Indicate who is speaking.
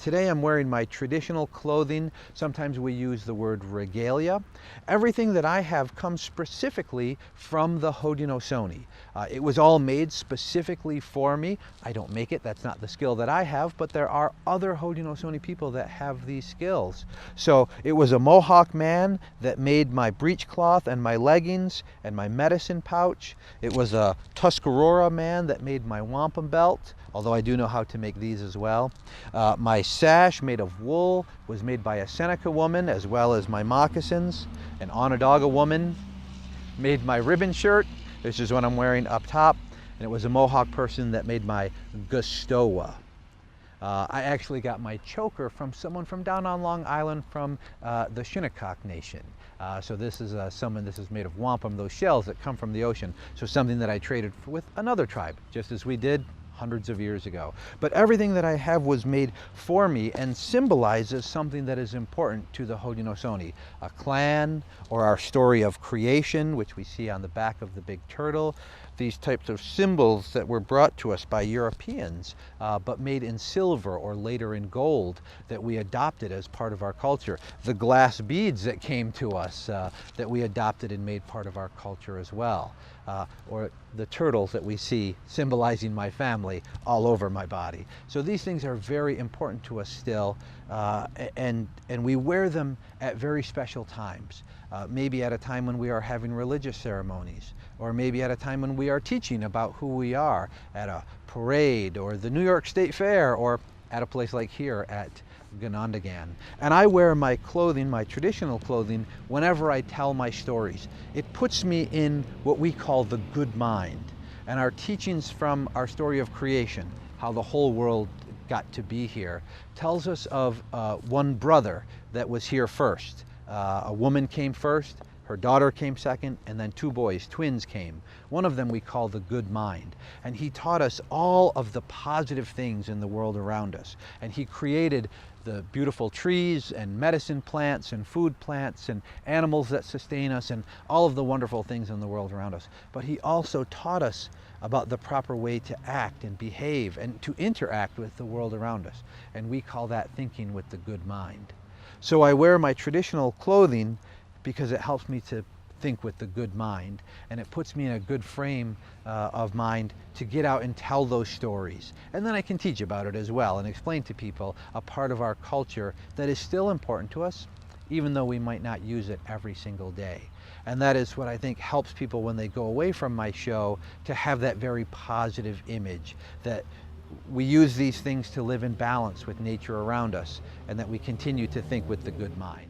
Speaker 1: Today I'm wearing my traditional clothing. Sometimes we use the word regalia. Everything that I have comes specifically from the Haudenosaunee. It was all made specifically for me. I don't make it, that's not the skill that I have, but there are other Haudenosaunee people that have these skills. So it was a Mohawk man that made my breechcloth and my leggings and my medicine pouch. It was a Tuscarora man that made my wampum belt, although I do know how to make these as well. My sash made of wool was made by a Seneca woman, as well as my moccasins. An Onondaga woman made my ribbon shirt. This is what I'm wearing up top. And it was a Mohawk person that made my Gustowa. I actually got my choker from someone from down on Long Island from the Shinnecock Nation. So this is this is made of wampum, those shells that come from the ocean. So something that I traded with another tribe, just as we did hundreds of years ago. But everything that I have was made for me and symbolizes something that is important to the Haudenosaunee. A clan, or our story of creation, which we see on the back of the big turtle. These types of symbols that were brought to us by Europeans, but made in silver or later in gold, that we adopted as part of our culture. The glass beads that came to us that we adopted and made part of our culture as well. Or the turtles that we see symbolizing my family all over my body. So these things are very important to us still, and we wear them at very special times. Maybe at a time when we are having religious ceremonies, or maybe at a time when we are teaching about who we are, at a parade or the New York State Fair, or at a place like here at Onondaga. And I wear my clothing, my traditional clothing, whenever I tell my stories. It puts me in what we call the good mind. And our teachings from our story of creation, how the whole world got to be here, tells us of one brother that was here first. A woman came first, her daughter came second, and then two boys, twins, came. One of them we call the good mind. And he taught us all of the positive things in the world around us. And he created the beautiful trees and medicine plants and food plants and animals that sustain us and all of the wonderful things in the world around us. But he also taught us about the proper way to act and behave and to interact with the world around us. And we call that thinking with the good mind. So I wear my traditional clothing because it helps me to think with the good mind, and it puts me in a good frame of mind to get out and tell those stories. And then I can teach about it as well and explain to people a part of our culture that is still important to us, even though we might not use it every single day. And that is what I think helps people when they go away from my show, to have that very positive image that we use these things to live in balance with nature around us, and that we continue to think with the good mind.